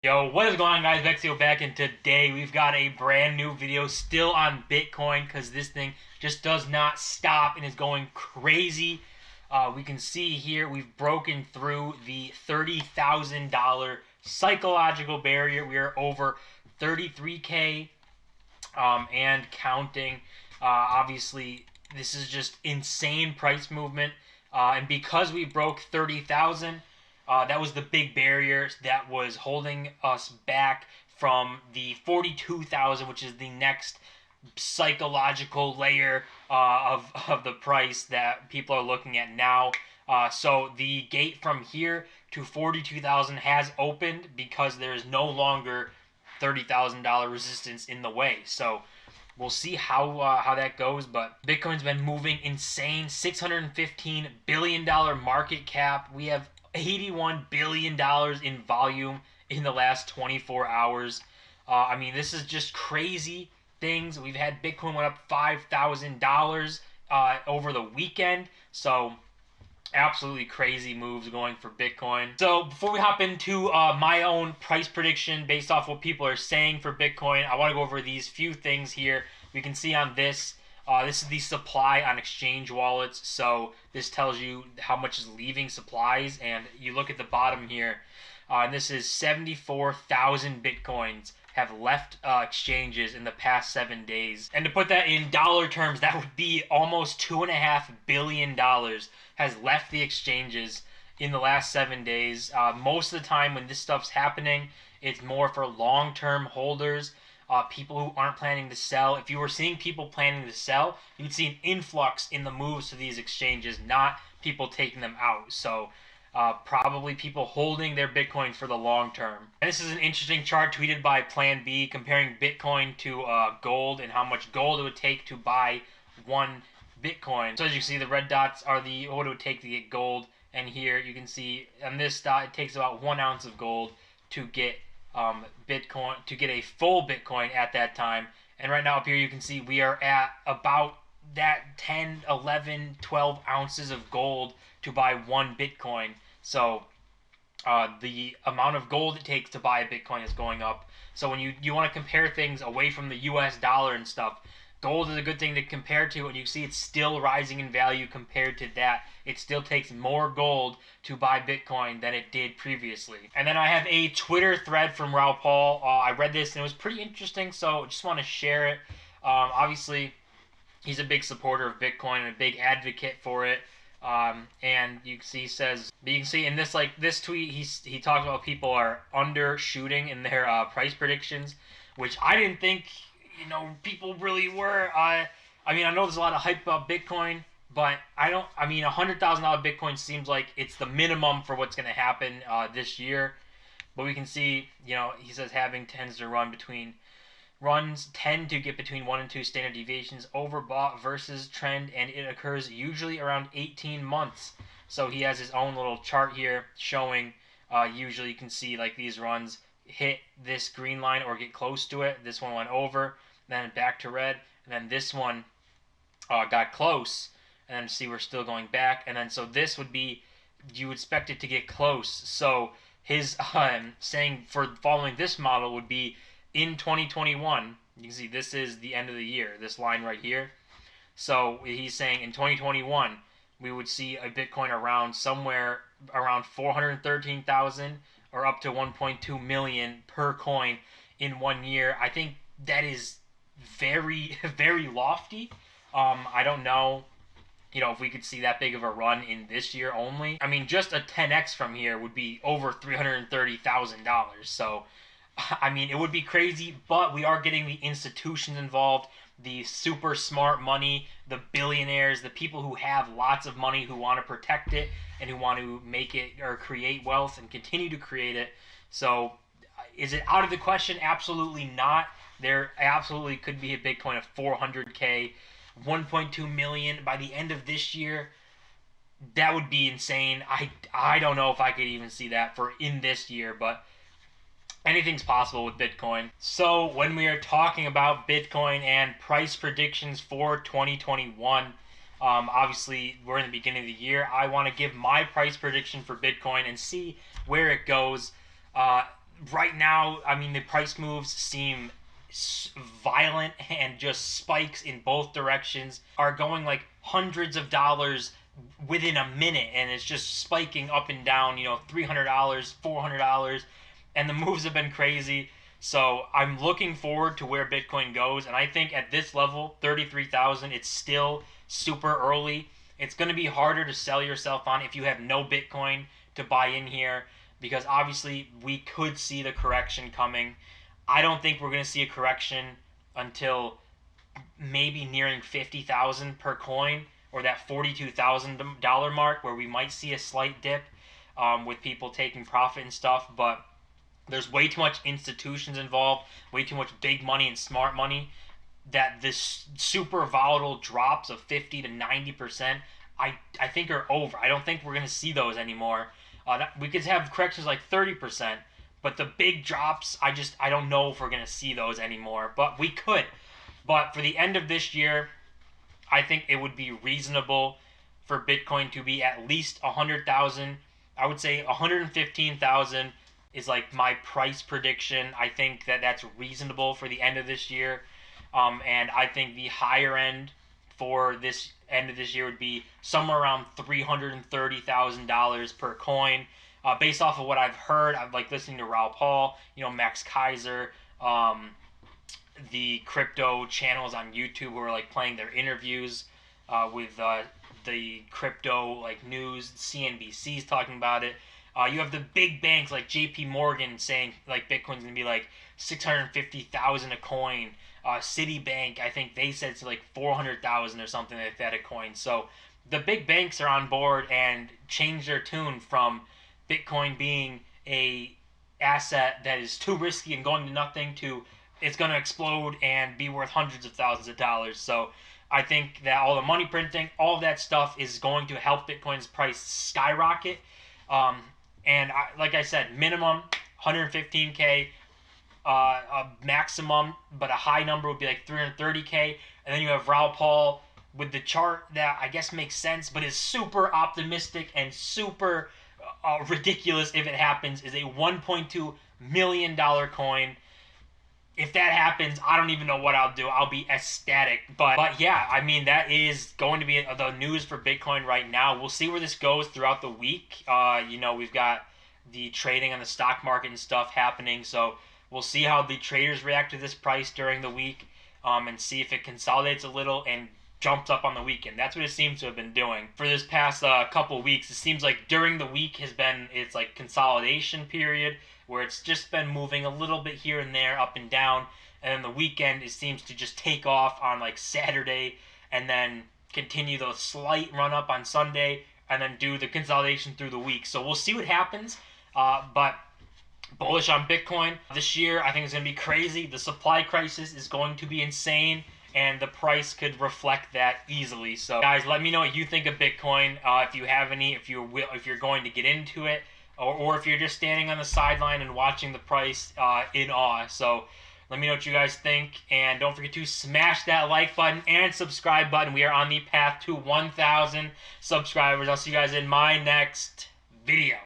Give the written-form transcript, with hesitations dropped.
Yo, what is going on, guys? Bexio back, and today we've got a brand new video still on Bitcoin because this thing just does not stop and is going crazy. We can see here we've broken through the $30,000 psychological barrier. We are over 33K and counting. Obviously, this is just insane price movement. And because we broke 30,000, that was the big barrier that was holding us back from the 42,000, which is the next psychological layer of the price that people are looking at now. So the gate from here to 42,000 has opened because there is no longer $30,000 resistance in the way. So we'll see how that goes. But Bitcoin's been moving insane. $615 billion market cap. We have $81 billion in volume in the last 24 hours. I mean, this is just crazy things. We've had Bitcoin went up $5,000 over the weekend. So absolutely crazy moves going for Bitcoin. So before we hop into my own price prediction based off what people are saying for Bitcoin, I want to go over these few things here. We can see on this, this is the supply on exchange wallets. So this tells you how much is leaving supplies, and you look at the bottom here, and this is 74,000 Bitcoins have left exchanges in the past 7 days. And to put that in dollar terms, that would be almost $2.5 billion has left the exchanges in the last 7 days. Most of the time when this stuff's happening, it's more for long-term holders, people who aren't planning to sell. If you were seeing people planning to sell, you'd see an influx in the moves to these exchanges, not people taking them out. So probably people holding their Bitcoin for the long term. And this is an interesting chart tweeted by Plan B comparing Bitcoin to gold and how much gold it would take to buy one Bitcoin. So as you can see, the red dots are the what it would take to get gold, and here you can see on this dot it takes about 1 ounce of gold to get Bitcoin, to get a full Bitcoin at that time. And right now up here you can see we are at about that 10, 11, 12 ounces of gold to buy one Bitcoin. So the amount of gold it takes to buy a Bitcoin is going up. So when you want to compare things away from the US dollar and stuff, gold is a good thing to compare to, and you see it's still rising in value compared to that. It still takes more gold to buy Bitcoin than it did previously. And then I have a Twitter thread from Raul Paul. I read this and it was pretty interesting, so just want to share it. Obviously, he's a big supporter of Bitcoin and a big advocate for it. And you can see he says, but you can see in this tweet he talks about people are undershooting in their price predictions, which I didn't think people really were. I mean, I know there's a lot of hype about Bitcoin, but I mean, $100,000 Bitcoin seems like it's the minimum for what's going to happen this year. But we can see, he says having tends to runs tend to get between 1 and 2 standard deviations overbought versus trend, and it occurs usually around 18 months. So he has his own little chart here showing, usually you can see like these runs hit this green line or get close to it. This one went over, then back to red, and then this one got close, and then see we're still going back, and then so this would be, you expect it to get close. So his saying for following this model would be in 2021, you can see this is the end of the year, this line right here. So he's saying in 2021, we would see a Bitcoin around somewhere around 413,000 or up to 1.2 million per coin in 1 year. I think that is very, very lofty. I don't know, if we could see that big of a run in this year only. I mean, just a 10x from here would be over $330,000. So I mean, it would be crazy, but we are getting the institutions involved, the super smart money, the billionaires, the people who have lots of money who want to protect it and who want to make it or create wealth and continue to create it. So, is it out of the question? Absolutely not. There absolutely could be a Bitcoin of 400K, 1.2 million by the end of this year. That would be insane. I don't know if I could even see that for in this year, but anything's possible with Bitcoin. So when we are talking about Bitcoin and price predictions for 2021, obviously we're in the beginning of the year. I want to give my price prediction for Bitcoin and see where it goes. right now, I mean, the price moves seem violent, and just spikes in both directions are going like hundreds of dollars within a minute, and it's just spiking up and down, $300, $400, and the moves have been crazy. So I'm looking forward to where Bitcoin goes, and I think at this level, 33,000, it's still super early. It's going to be harder to sell yourself on if you have no Bitcoin to buy in here, because obviously we could see the correction coming. I don't think we're going to see a correction until maybe nearing 50,000 per coin, or that $42,000 mark, where we might see a slight dip, with people taking profit and stuff. But there's way too much institutions involved, way too much big money and smart money, that this super volatile drops of 50 to 90%, I think are over. I don't think we're going to see those anymore. We could have corrections like 30%, but the big drops, I don't know if we're going to see those anymore. But we could. But for the end of this year, I think it would be reasonable for Bitcoin to be at least 100,000. I would say 115,000 is like my price prediction. I think that that's reasonable for the end of this year. And I think the higher end for this end of this year would be somewhere around $330,000 per coin. Based off of what I've heard, I'm like listening to Raoul Paul, Max Kaiser, the crypto channels on YouTube who are like playing their interviews with the crypto like news. CNBC's talking about it. You have the big banks like J.P. Morgan saying like Bitcoin's gonna be like 650,000 a coin. Citibank, I think they said it's like 400,000 or something like that a coin. So the big banks are on board and changed their tune from Bitcoin being a asset that is too risky and going to nothing to it's going to explode and be worth hundreds of thousands of dollars. So I think that all the money printing, all of that stuff is going to help Bitcoin's price skyrocket. Like I said, minimum 115K, a maximum, but a high number would be like 330K. And then you have Raoul Paul with the chart that I guess makes sense, but is super optimistic and super ridiculous if it happens, is a $1.2 million coin. If that happens, I don't even know what I'll do. I'll be ecstatic. But yeah, I mean, that is going to be the news for Bitcoin right now. We'll see where this goes throughout the week. We've got the trading on the stock market and stuff happening. So we'll see how the traders react to this price during the week, and see if it consolidates a little and jumps up on the weekend. That's what it seems to have been doing for this past couple of weeks. It seems like during the week has been its like consolidation period, where it's just been moving a little bit here and there, up and down, and then the weekend it seems to just take off on like Saturday, and then continue the slight run up on Sunday, and then do the consolidation through the week. So we'll see what happens, but bullish on Bitcoin this year. I think it's going to be crazy. The supply crisis is going to be insane, and the price could reflect that easily. So guys, let me know what you think of Bitcoin. If you have any, if you're going to get into it, or if you're just standing on the sideline and watching the price in awe. So let me know what you guys think, and don't forget to smash that like button and subscribe button. We are on the path to 1,000 subscribers. I'll see you guys in my next video.